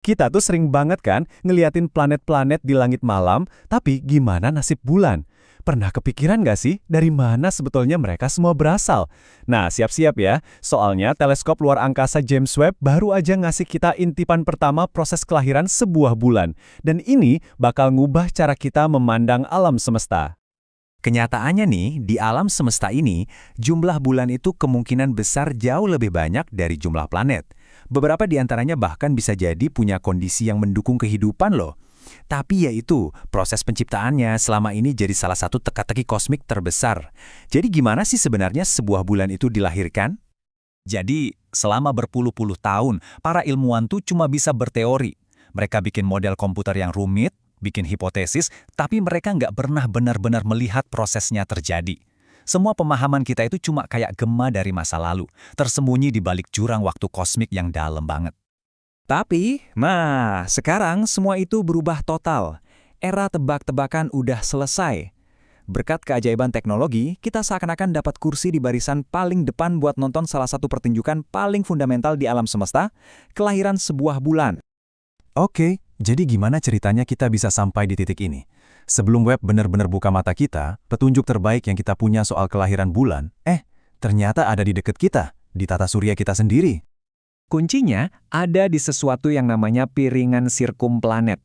Kita tuh sering banget kan ngeliatin planet-planet di langit malam, tapi gimana nasib bulan? Pernah kepikiran nggak sih dari mana sebetulnya mereka semua berasal? Nah, siap-siap ya, soalnya teleskop luar angkasa James Webb baru aja ngasih kita intipan pertama proses kelahiran sebuah bulan. Dan ini bakal ngubah cara kita memandang alam semesta. Kenyataannya nih, di alam semesta ini, jumlah bulan itu kemungkinan besar jauh lebih banyak dari jumlah planet. Beberapa di antaranya bahkan bisa jadi punya kondisi yang mendukung kehidupan loh. Tapi yaitu, proses penciptaannya selama ini jadi salah satu teka-teki kosmik terbesar. Jadi gimana sih sebenarnya sebuah bulan itu dilahirkan? Jadi, selama berpuluh-puluh tahun, para ilmuwan tuh cuma bisa berteori. Mereka bikin model komputer yang rumit, bikin hipotesis, tapi mereka nggak pernah benar-benar melihat prosesnya terjadi. Semua pemahaman kita itu cuma kayak gema dari masa lalu, tersembunyi di balik jurang waktu kosmik yang dalam banget. Tapi, sekarang semua itu berubah total. Era tebak-tebakan udah selesai. Berkat keajaiban teknologi, kita seakan-akan dapat kursi di barisan paling depan buat nonton salah satu pertunjukan paling fundamental di alam semesta, kelahiran sebuah bulan. Oke, jadi gimana ceritanya kita bisa sampai di titik ini? Sebelum Webb benar-benar buka mata kita, petunjuk terbaik yang kita punya soal kelahiran bulan, ternyata ada di dekat kita, di tata surya kita sendiri. Kuncinya ada di sesuatu yang namanya piringan sirkum planet.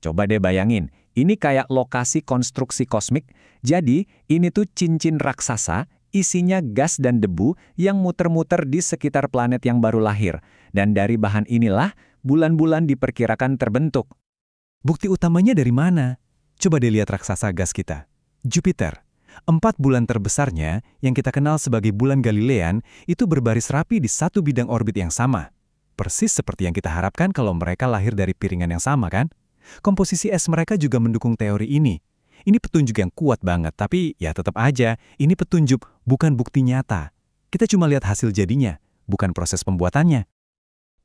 Coba deh bayangin, ini kayak lokasi konstruksi kosmik, jadi ini tuh cincin raksasa, isinya gas dan debu yang muter-muter di sekitar planet yang baru lahir. Dan dari bahan inilah, bulan-bulan diperkirakan terbentuk. Bukti utamanya dari mana? Coba deh lihat raksasa gas kita, Jupiter. 4 bulan terbesarnya, yang kita kenal sebagai bulan Galilean, itu berbaris rapi di satu bidang orbit yang sama. Persis seperti yang kita harapkan kalau mereka lahir dari piringan yang sama, kan? Komposisi es mereka juga mendukung teori ini. Ini petunjuk yang kuat banget, tapi ya tetap aja, ini petunjuk, bukan bukti nyata. Kita cuma lihat hasil jadinya, bukan proses pembuatannya.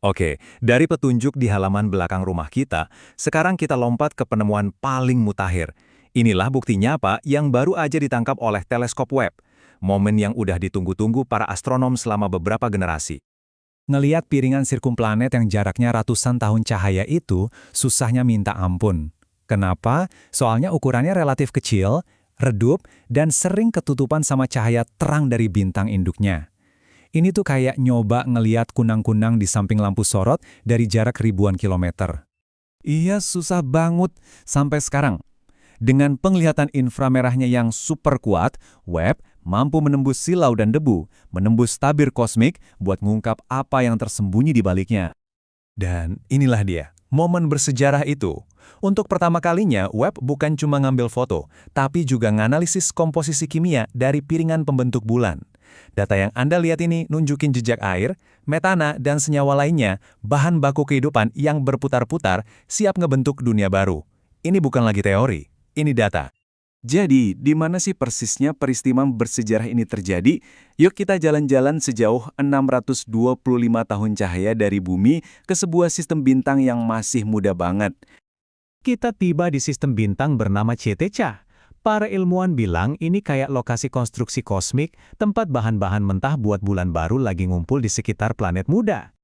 Oke, dari petunjuk di halaman belakang rumah kita, sekarang kita lompat ke penemuan paling mutakhir. Inilah bukti nyata yang baru aja ditangkap oleh teleskop Webb. Momen yang udah ditunggu-tunggu para astronom selama beberapa generasi. Ngeliat piringan sirkum planet yang jaraknya ratusan tahun cahaya itu, susahnya minta ampun. Kenapa? Soalnya ukurannya relatif kecil, redup, dan sering ketutupan sama cahaya terang dari bintang induknya. Ini tuh kayak nyoba ngeliat kunang-kunang di samping lampu sorot dari jarak ribuan kilometer. Iya, susah banget sampai sekarang. Dengan penglihatan inframerahnya yang super kuat, Webb mampu menembus silau dan debu, menembus tabir kosmik buat ngungkap apa yang tersembunyi di baliknya. Dan inilah dia, momen bersejarah itu. Untuk pertama kalinya, Webb bukan cuma ngambil foto, tapi juga nganalisis komposisi kimia dari piringan pembentuk bulan. Data yang Anda lihat ini nunjukin jejak air, metana, dan senyawa lainnya, bahan baku kehidupan yang berputar-putar, siap ngebentuk dunia baru. Ini bukan lagi teori, ini data. Jadi, di mana sih persisnya peristiwa bersejarah ini terjadi? Yuk kita jalan-jalan sejauh 625 tahun cahaya dari bumi ke sebuah sistem bintang yang masih muda banget. Kita tiba di sistem bintang bernama CTC. Para ilmuwan bilang ini kayak lokasi konstruksi kosmik, tempat bahan-bahan mentah buat bulan baru lagi ngumpul di sekitar planet muda.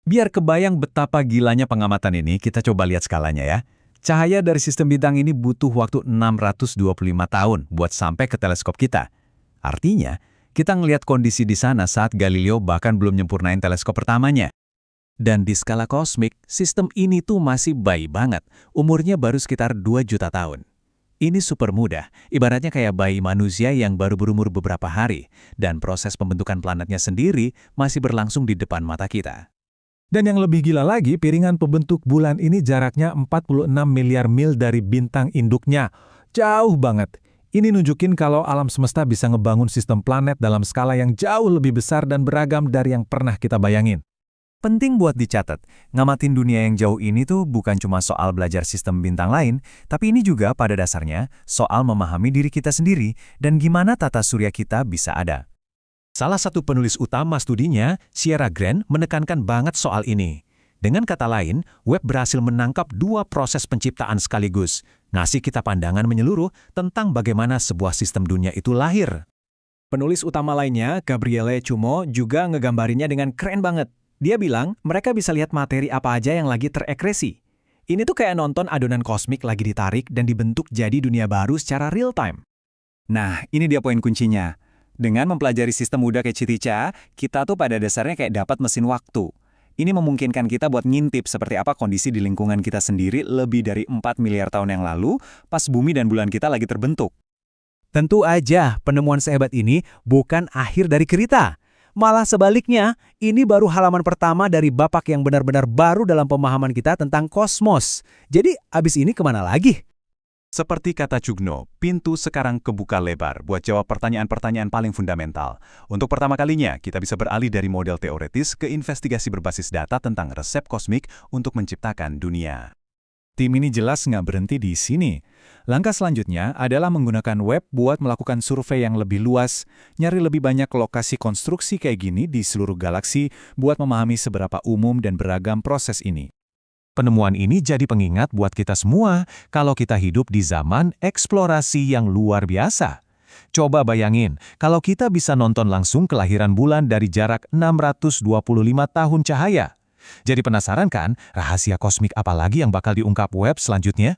Biar kebayang betapa gilanya pengamatan ini, kita coba lihat skalanya ya. Cahaya dari sistem bintang ini butuh waktu 625 tahun buat sampai ke teleskop kita. Artinya, kita ngelihat kondisi di sana saat Galileo bahkan belum nyempurnain teleskop pertamanya. Dan di skala kosmik, sistem ini tuh masih bayi banget, umurnya baru sekitar 2 juta tahun. Ini super mudah, ibaratnya kayak bayi manusia yang baru berumur beberapa hari, dan proses pembentukan planetnya sendiri masih berlangsung di depan mata kita. Dan yang lebih gila lagi, piringan pembentuk bulan ini jaraknya 46 miliar mil dari bintang induknya. Jauh banget. Ini nunjukin kalau alam semesta bisa ngebangun sistem planet dalam skala yang jauh lebih besar dan beragam dari yang pernah kita bayangin. Penting buat dicatat, ngamatin dunia yang jauh ini tuh bukan cuma soal belajar sistem bintang lain, tapi ini juga pada dasarnya soal memahami diri kita sendiri dan gimana tata surya kita bisa ada. Salah satu penulis utama studinya, Sierra Grant, menekankan banget soal ini. Dengan kata lain, Webb berhasil menangkap 2 proses penciptaan sekaligus, ngasih kita pandangan menyeluruh tentang bagaimana sebuah sistem dunia itu lahir. Penulis utama lainnya, Gabriele Cumo, juga ngegambarinya dengan keren banget. Dia bilang mereka bisa lihat materi apa aja yang lagi terekresi. Ini tuh kayak nonton adonan kosmik lagi ditarik dan dibentuk jadi dunia baru secara real time. Nah, ini dia poin kuncinya. Dengan mempelajari sistem muda kayak Citica, kita tuh pada dasarnya kayak dapat mesin waktu. Ini memungkinkan kita buat ngintip seperti apa kondisi di lingkungan kita sendiri lebih dari 4 miliar tahun yang lalu, pas bumi dan bulan kita lagi terbentuk. Tentu aja, penemuan sehebat ini bukan akhir dari cerita. Malah sebaliknya, ini baru halaman pertama dari babak yang benar-benar baru dalam pemahaman kita tentang kosmos. Jadi, abis ini kemana lagi? Seperti kata Jugno, pintu sekarang kebuka lebar buat jawab pertanyaan-pertanyaan paling fundamental. Untuk pertama kalinya, kita bisa beralih dari model teoretis ke investigasi berbasis data tentang resep kosmik untuk menciptakan dunia. Tim ini jelas nggak berhenti di sini. Langkah selanjutnya adalah menggunakan web buat melakukan survei yang lebih luas, nyari lebih banyak lokasi konstruksi kayak gini di seluruh galaksi buat memahami seberapa umum dan beragam proses ini. Penemuan ini jadi pengingat buat kita semua kalau kita hidup di zaman eksplorasi yang luar biasa. Coba bayangin, kalau kita bisa nonton langsung kelahiran bulan dari jarak 625 tahun cahaya. Jadi penasaran kan, rahasia kosmik apa lagi yang bakal diungkap web selanjutnya?